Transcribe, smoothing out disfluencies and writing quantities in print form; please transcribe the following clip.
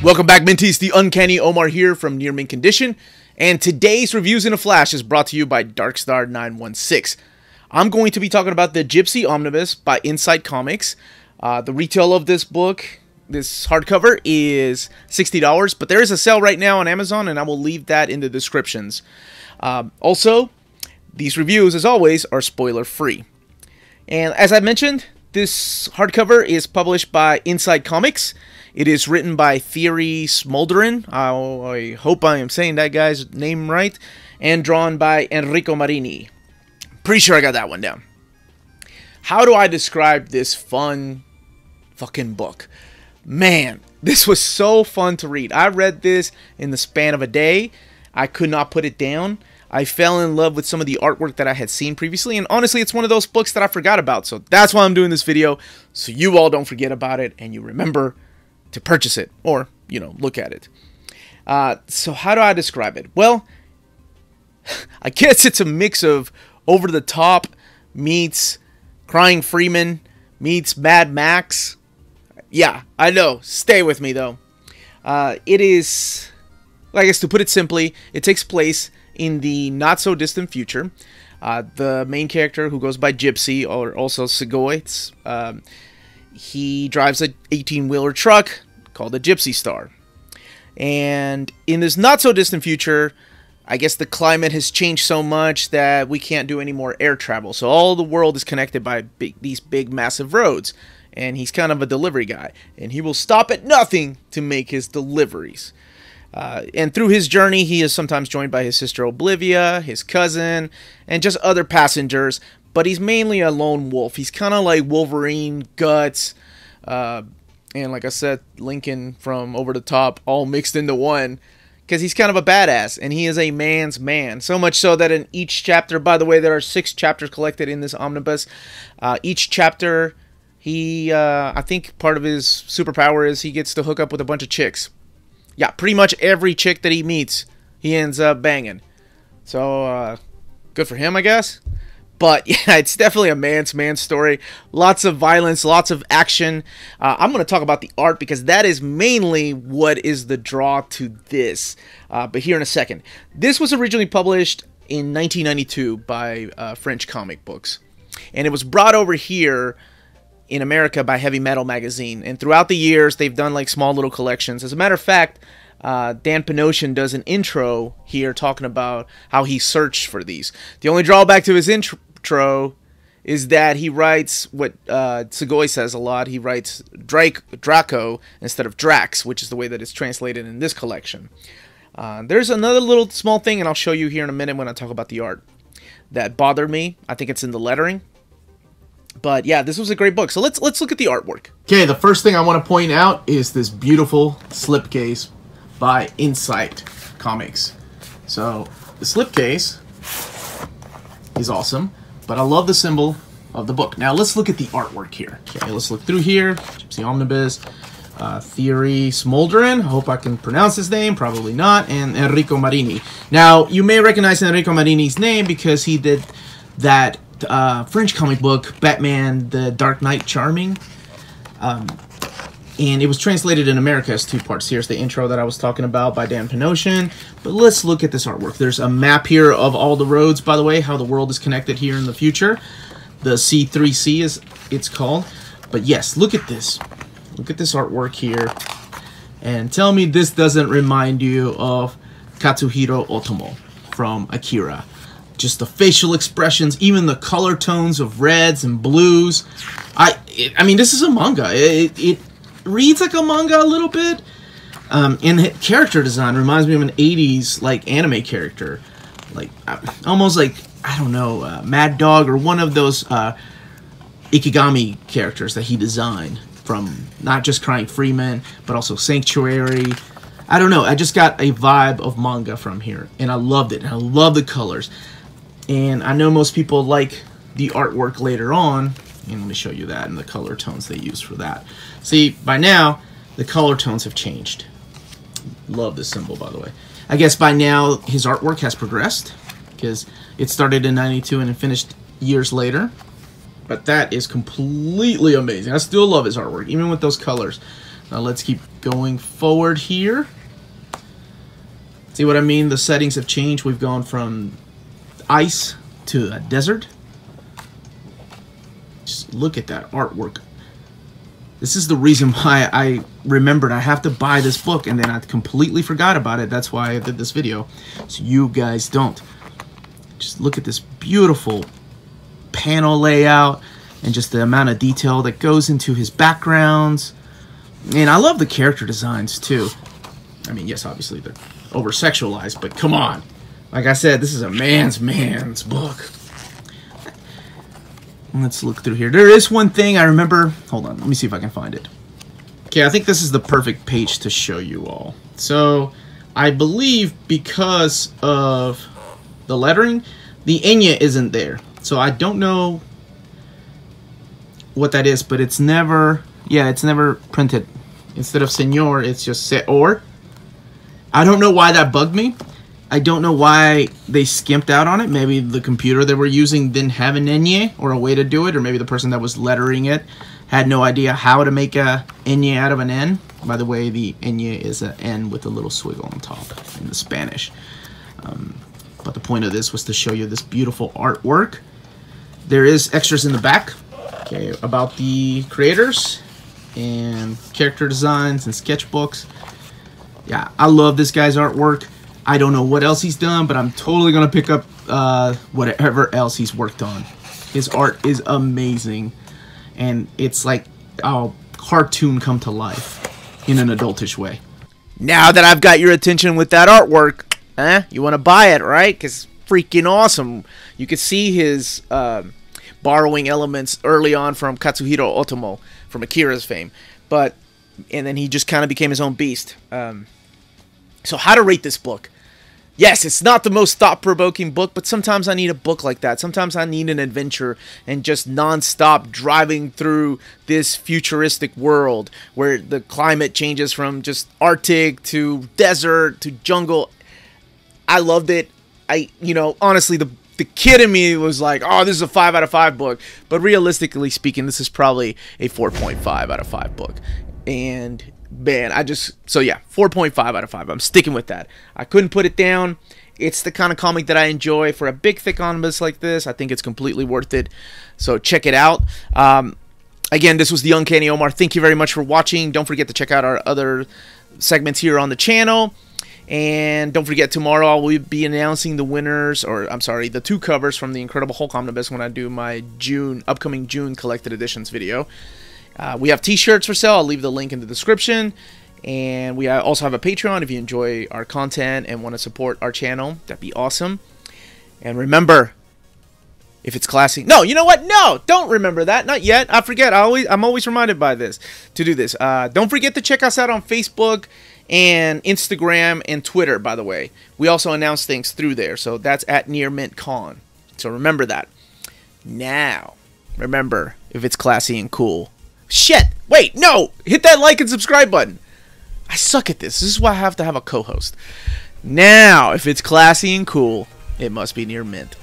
Welcome back, Minties. The Uncanny Omar here from Near Mint Condition, and today's Reviews in a Flash is brought to you by Darkstar916. I'm going to be talking about the Gypsy Omnibus by Inside Comics. The retail of this book, this hardcover, is $60, but there is a sale right now on Amazon, and I will leave that in the descriptions. Also, these reviews, as always, are spoiler-free. And as I mentioned, this hardcover is published by Inside Comics. It is written by Thierry Smolderen. I hope I am saying that guy's name right. And drawn by Enrico Marini. Pretty sure I got that one down. How do I describe this fun fucking book? Man, this was so fun to read. I read this in the span of a day. I could not put it down. I fell in love with some of the artwork that I had seen previously, and honestly, it's one of those books that I forgot about, so that's why I'm doing this video, so you all don't forget about it, and you remember to purchase it, or, you know, look at it. So how do I describe it? Well, I guess it's a mix of over-the-top meets Crying Freeman meets Mad Max. Yeah, I know. Stay with me, though. It is, I guess to put it simply, it takes place in the not-so-distant future. The main character, who goes by Gypsy, or also Segoy, he drives a 18-wheeler truck called the Gypsy Star. And in this not-so-distant future, I guess the climate has changed so much that we can't do any more air travel. So all the world is connected by these big, massive roads. And he's kind of a delivery guy. And he will stop at nothing to make his deliveries. And through his journey, he is sometimes joined by his sister Oblivia, his cousin, and just other passengers. But he's mainly a lone wolf. He's kind of like Wolverine, Guts, and like I said, Lincoln from Over the Top, all mixed into one. Because he's kind of a badass, and he is a man's man. So much so that in each chapter, by the way, there are 6 chapters collected in this omnibus. Each chapter, I think part of his superpower is he gets to hook up with a bunch of chicks. Yeah, pretty much every chick that he meets, he ends up banging. So, good for him, I guess. But, yeah, it's definitely a man's man story. Lots of violence, lots of action. I'm going to talk about the art because that is mainly what is the draw to this. But here in a second. This was originally published in 1992 by French Comic Books. And it was brought over here in America by Heavy Metal Magazine. And throughout the years, they've done like small little collections. As a matter of fact, Dan Panosian does an intro here talking about how he searched for these. The only drawback to his intro is that he writes what Segoy says a lot. He writes Draco instead of Drax, which is the way that it's translated in this collection. There's another little small thing, and I'll show you here in a minute when I talk about the art, that bothered me. I think it's in the lettering. But yeah, this was a great book. So let's look at the artwork. Okay, the first thing I want to point out is this beautiful slipcase by Inside Comics. So the slipcase is awesome. But I love the symbol of the book. Now, let's look at the artwork here. Okay, let's look through here. Gypsy Omnibus, Thierry Smolderen. I hope I can pronounce his name. Probably not. And Enrico Marini. Now, you may recognize Enrico Marini's name because he did that French comic book, Batman, The Dark Knight Charming. And it was translated in America as 2 parts. Here's the intro that I was talking about by Dan Panosian. But let's look at this artwork. There's a map here of all the roads, by the way, how the world is connected here in the future. The C3C is it's called. But yes, look at this. Look at this artwork here. And tell me this doesn't remind you of Katsuhiro Otomo from Akira. Just the facial expressions, even the color tones of reds and blues. I mean, this is a manga. It reads like a manga a little bit, and the character design reminds me of an 80s like anime character, like almost like, I don't know, Mad Dog or one of those Ikigami characters that he designed from not just Crying Freeman but also Sanctuary. I don't know, I just got a vibe of manga from here, and I loved it, and I love the colors. And I know most people like the artwork later on. And let me show you that and the color tones they use for that. See, by now, the color tones have changed. Love this symbol, by the way. I guess by now, his artwork has progressed, because it started in '92 and it finished years later. But that is completely amazing. I still love his artwork, even with those colors. Now let's keep going forward here. See what I mean? The settings have changed. We've gone from ice to a desert. Just look at that artwork. This is the reason why I remembered I have to buy this book, and then I completely forgot about it. That's why I did this video, so you guys don't. Just look at this beautiful panel layout and just the amount of detail that goes into his backgrounds. And I love the character designs too. I mean, yes, obviously they're over-sexualized, but come on. Like I said, this is a man's book. Let's look through here. There is one thing I remember. Hold on, let me see if I can find it. Okay, I think this is the perfect page to show you all. So, I believe because of the lettering, the Enya isn't there. So I don't know what that is, but it's never, yeah, it's never printed. Instead of Senor, it's just Seor. I don't know why that bugged me. I don't know why they skimped out on it. Maybe the computer they were using didn't have an Enye or a way to do it, or maybe the person that was lettering it had no idea how to make a Enye out of an N. By the way, the Enye is an N with a little swiggle on top in the Spanish. But the point of this was to show you this beautiful artwork. There is extras in the back, okay, about the creators and character designs and sketchbooks. Yeah, I love this guy's artwork. I don't know what else he's done, but I'm totally going to pick up whatever else he's worked on. His art is amazing, and it's like a cartoon come to life in an adultish way. Now that I've got your attention with that artwork, you want to buy it, right? Because freaking awesome. You could see his borrowing elements early on from Katsuhiro Otomo from Akira's fame, and then he just kind of became his own beast. So how to rate this book? Yes, it's not the most thought-provoking book, but sometimes I need a book like that. Sometimes I need an adventure and just non-stop driving through this futuristic world where the climate changes from just Arctic to desert to jungle. I loved it. Honestly, the kid in me was like, oh, this is a 5 out of 5 book. But realistically speaking, this is probably a 4.5 out of 5 book. And man, so yeah, 4.5 out of 5. I'm sticking with that. I couldn't put it down. It's the kind of comic that I enjoy. For a big, thick omnibus like this, I think it's completely worth it. So check it out. Again, this was the Uncanny Omar. Thank you very much for watching. Don't forget to check out our other segments here on the channel. And don't forget, tomorrow I will be announcing the winners, or I'm sorry, the 2 covers from the Incredible Hulk Omnibus when I do my upcoming June collected editions video. We have t-shirts for sale. I'll leave the link in the description. And we also have a Patreon if you enjoy our content and want to support our channel. That'd be awesome. And remember, if it's classy... No, you know what? No, don't remember that. Not yet. I forget. I'm always reminded by this to do this. Don't forget to check us out on Facebook and Instagram and Twitter, by the way. We also announce things through there. So that's at NearMintCon. So remember that. Now, remember, if it's classy and cool... Shit! Wait, no! Hit that like and subscribe button. I suck at this. This is why I have to have a co-host. Now, if it's classy and cool, it must be near mint.